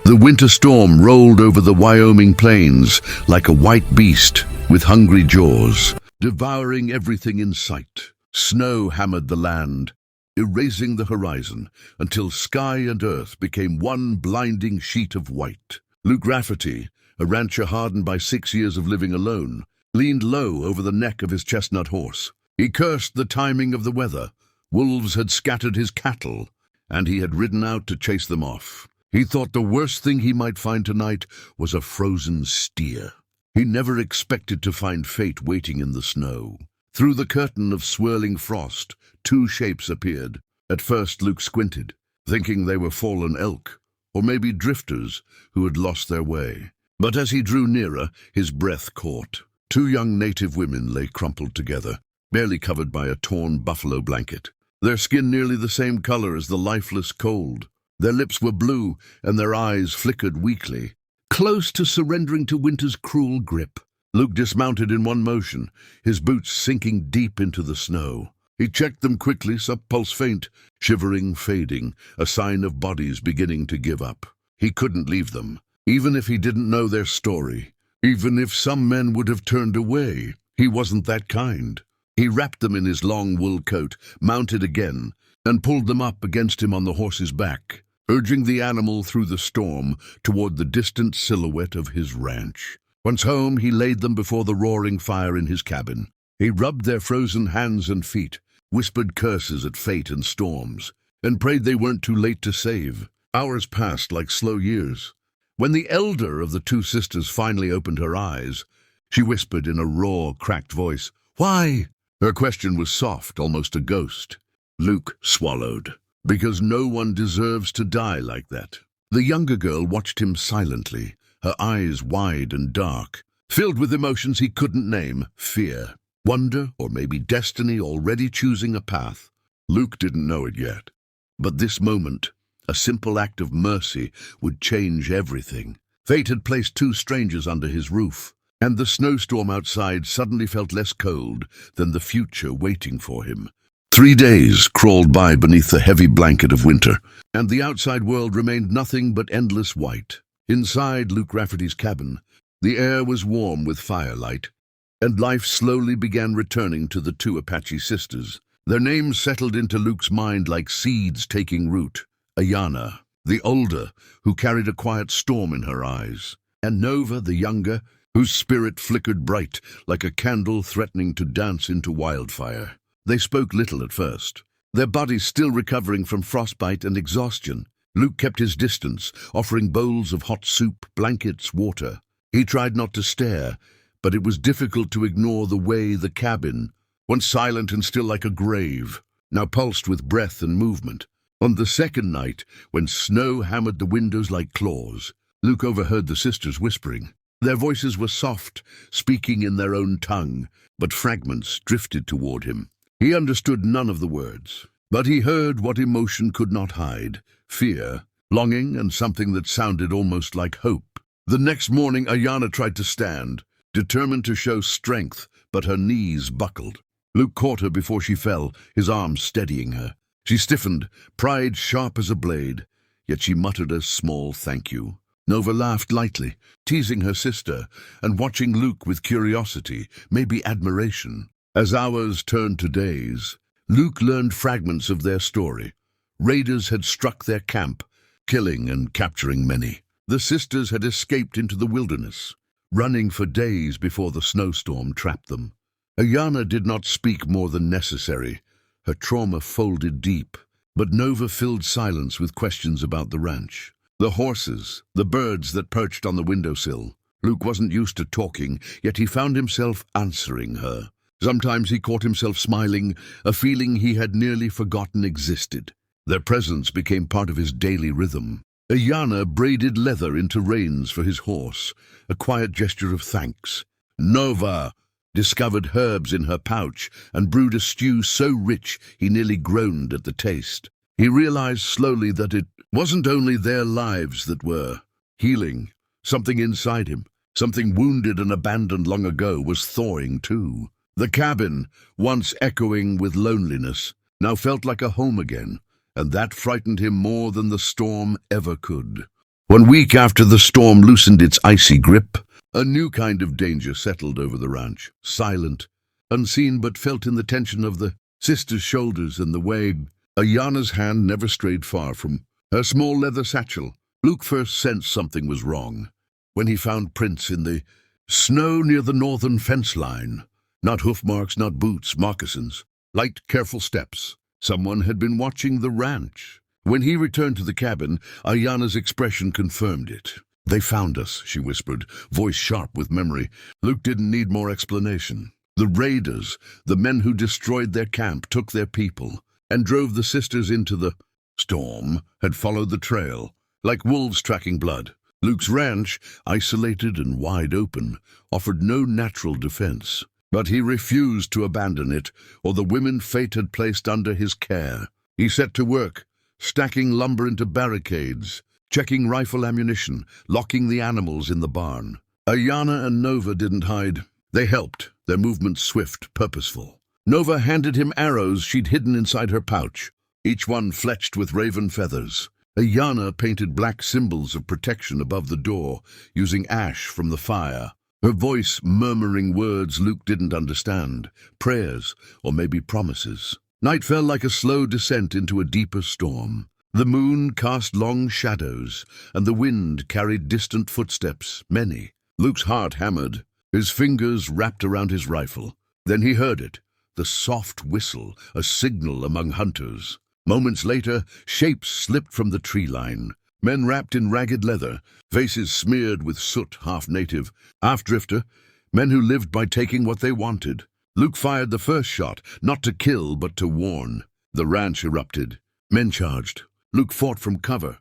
The winter storm rolled over the Wyoming plains like a white beast with hungry jaws, devouring everything in sight. Snow hammered the land, erasing the horizon until sky and earth became one blinding sheet of white. Luke Rafferty, a rancher hardened by 6 years of living alone, leaned low over the neck of his chestnut horse. He cursed the timing of the weather. Wolves had scattered his cattle, and he had ridden out to chase them off. He thought the worst thing he might find tonight was a frozen steer. He never expected to find fate waiting in the snow. Through the curtain of swirling frost, 2 shapes appeared. At first Luke squinted, thinking they were fallen elk, or maybe drifters who had lost their way. But as he drew nearer, his breath caught. 2 young native women lay crumpled together, barely covered by a torn buffalo blanket. Their skin nearly the same color as the lifeless cold. Their lips were blue, and their eyes flickered weakly, close to surrendering to winter's cruel grip. Luke dismounted in one motion, his boots sinking deep into the snow. He checked them quickly, pulse faint, shivering, fading, a sign of bodies beginning to give up. He couldn't leave them, even if he didn't know their story. Even if some men would have turned away, he wasn't that kind. He wrapped them in his long wool coat, mounted again, and pulled them up against him on the horse's back, urging the animal through the storm toward the distant silhouette of his ranch. Once home, he laid them before the roaring fire in his cabin. He rubbed their frozen hands and feet, whispered curses at fate and storms, and prayed they weren't too late to save. Hours passed like slow years. When the elder of the 2 sisters finally opened her eyes, she whispered in a raw, cracked voice, "Why?" Her question was soft, almost a ghost. Luke swallowed, because no one deserves to die like that. The younger girl watched him silently, her eyes wide and dark, filled with emotions he couldn't name: fear, wonder, or maybe destiny already choosing a path. Luke didn't know it yet. But this moment, a simple act of mercy, would change everything. Fate had placed 2 strangers under his roof, and the snowstorm outside suddenly felt less cold than the future waiting for him. 3 days crawled by beneath the heavy blanket of winter, and the outside world remained nothing but endless white. Inside Luke Rafferty's cabin, the air was warm with firelight, and life slowly began returning to the 2 Apache sisters. Their names settled into Luke's mind like seeds taking root. Ayana, the older, who carried a quiet storm in her eyes, and Nova, the younger, whose spirit flickered bright like a candle threatening to dance into wildfire. They spoke little at first, their bodies still recovering from frostbite and exhaustion. Luke kept his distance, offering bowls of hot soup, blankets, water. He tried not to stare, but it was difficult to ignore the way the cabin, once silent and still like a grave, now pulsed with breath and movement. On the second night, when snow hammered the windows like claws, Luke overheard the sisters whispering. Their voices were soft, speaking in their own tongue, but fragments drifted toward him. He understood none of the words, but he heard what emotion could not hide: fear, longing, and something that sounded almost like hope. The next morning, Ayana tried to stand, determined to show strength, but her knees buckled. Luke caught her before she fell, his arms steadying her. She stiffened, pride sharp as a blade, yet she muttered a small thank you. Nova laughed lightly, teasing her sister, and watching Luke with curiosity, maybe admiration. As hours turned to days, Luke learned fragments of their story. Raiders had struck their camp, killing and capturing many. The sisters had escaped into the wilderness, running for days before the snowstorm trapped them. Ayana did not speak more than necessary, her trauma folded deep, but Nova filled silence with questions about the ranch. The horses, the birds that perched on the windowsill. Luke wasn't used to talking, yet he found himself answering her. Sometimes he caught himself smiling, a feeling he had nearly forgotten existed. Their presence became part of his daily rhythm. Ayana braided leather into reins for his horse, a quiet gesture of thanks. Nova discovered herbs in her pouch and brewed a stew so rich he nearly groaned at the taste. He realized slowly that it wasn't only their lives that were healing. Something inside him, something wounded and abandoned long ago, was thawing too. The cabin, once echoing with loneliness, now felt like a home again, and that frightened him more than the storm ever could. 1 week after the storm loosened its icy grip, a new kind of danger settled over the ranch, silent, unseen but felt in the tension of the sister's shoulders and the way Ayana's hand never strayed far from her small leather satchel. Luke first sensed something was wrong when he found prints in the snow near the northern fence line. Not hoof marks, not boots, moccasins. Light, careful steps. Someone had been watching the ranch. When he returned to the cabin, Ayana's expression confirmed it. "They found us," she whispered, voice sharp with memory. Luke didn't need more explanation. The raiders, the men who destroyed their camp, took their people and drove the sisters into the storm, had followed the trail, like wolves tracking blood. Luke's ranch, isolated and wide open, offered no natural defense. But he refused to abandon it, or the women fate had placed under his care. He set to work, stacking lumber into barricades, checking rifle ammunition, locking the animals in the barn. Ayana and Nova didn't hide. They helped, their movements swift, purposeful. Nova handed him arrows she'd hidden inside her pouch, each one fletched with raven feathers. Ayana painted black symbols of protection above the door, using ash from the fire. Her voice murmuring words Luke didn't understand, prayers or maybe promises. Night fell like a slow descent into a deeper storm. The moon cast long shadows, and the wind carried distant footsteps, many. Luke's heart hammered, his fingers wrapped around his rifle. Then he heard it, the soft whistle, a signal among hunters. Moments later, shapes slipped from the tree line. Men wrapped in ragged leather, faces smeared with soot, half native, half drifter, men who lived by taking what they wanted. Luke fired the first shot, not to kill but to warn. The ranch erupted. Men charged. Luke fought from cover.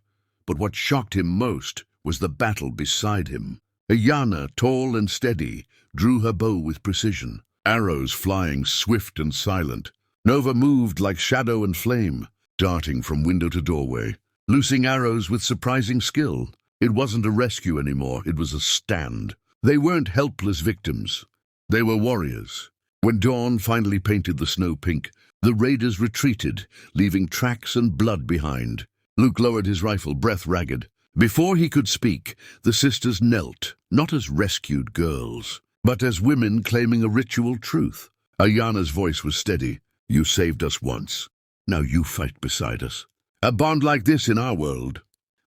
But what shocked him most was the battle beside him. Ayana, tall and steady, drew her bow with precision, arrows flying swift and silent. Nova moved like shadow and flame, darting from window to doorway, loosing arrows with surprising skill. It wasn't a rescue anymore, it was a stand. They weren't helpless victims. They were warriors. When dawn finally painted the snow pink, the raiders retreated, leaving tracks and blood behind. Luke lowered his rifle, breath ragged. Before he could speak, the sisters knelt, not as rescued girls, but as women claiming a ritual truth. Ayana's voice was steady. "You saved us once. Now you fight beside us. A bond like this in our world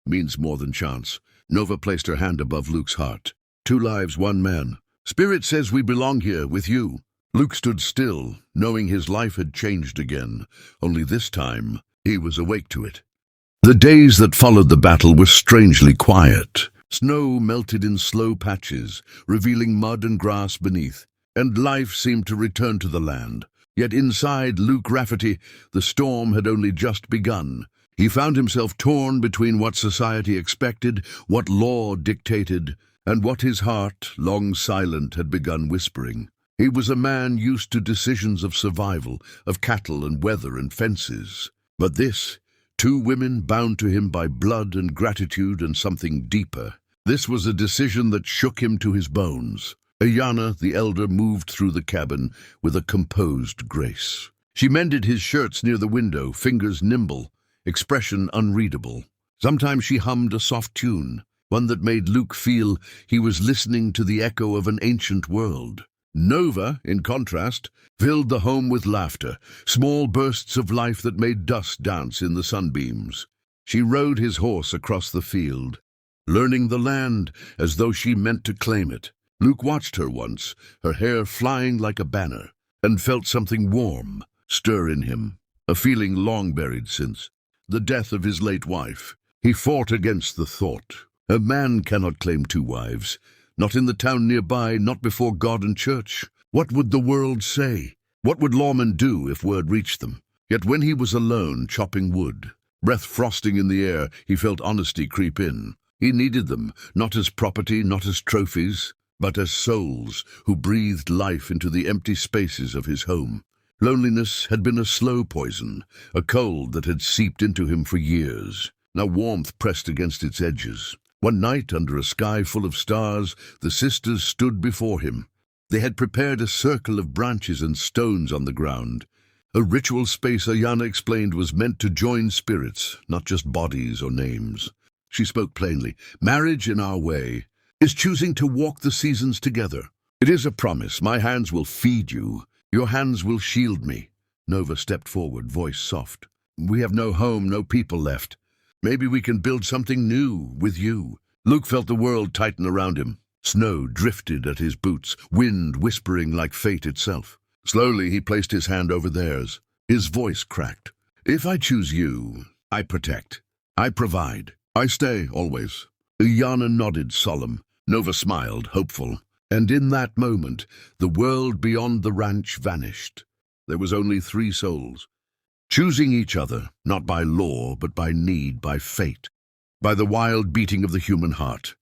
means more than chance." Nova placed her hand above Luke's heart. "2 lives, 1 man. Spirit says we belong here with you." Luke stood still, knowing his life had changed again. Only this time, he was awake to it. The days that followed the battle were strangely quiet. Snow melted in slow patches, revealing mud and grass beneath, and life seemed to return to the land. Yet inside Luke Rafferty, the storm had only just begun. He found himself torn between what society expected, what law dictated, and what his heart, long silent, had begun whispering. He was a man used to decisions of survival, of cattle and weather and fences. But this, 2 women bound to him by blood and gratitude and something deeper. This was a decision that shook him to his bones. Ayana, the elder, moved through the cabin with a composed grace. She mended his shirts near the window, fingers nimble, expression unreadable. Sometimes she hummed a soft tune, one that made Luke feel he was listening to the echo of an ancient world. Nova, in contrast, filled the home with laughter, small bursts of life that made dust dance in the sunbeams. She rode his horse across the field, learning the land as though she meant to claim it. Luke watched her once, her hair flying like a banner, and felt something warm stir in him, a feeling long buried since the death of his late wife. He fought against the thought. A man cannot claim 2 wives. Not in the town nearby, not before God and church. What would the world say? What would lawmen do if word reached them? Yet when he was alone, chopping wood, breath frosting in the air, he felt honesty creep in. He needed them, not as property, not as trophies, but as souls who breathed life into the empty spaces of his home. Loneliness had been a slow poison, a cold that had seeped into him for years. Now warmth pressed against its edges. One night, under a sky full of stars, the sisters stood before him. They had prepared a circle of branches and stones on the ground. A ritual space Ayana explained was meant to join spirits, not just bodies or names. She spoke plainly. Marriage in our way is choosing to walk the seasons together. It is a promise. My hands will feed you. Your hands will shield me. Nova stepped forward, voice soft. We have no home, no people left. Maybe we can build something new with you. Luke felt the world tighten around him. Snow drifted at his boots, wind whispering like fate itself. Slowly he placed his hand over theirs. His voice cracked. If I choose you, I protect. I provide. I stay, always. Iana nodded, solemn. Nova smiled, hopeful. And in that moment, the world beyond the ranch vanished. There was only 3 souls, choosing each other, not by law, but by need, by fate, by the wild beating of the human heart.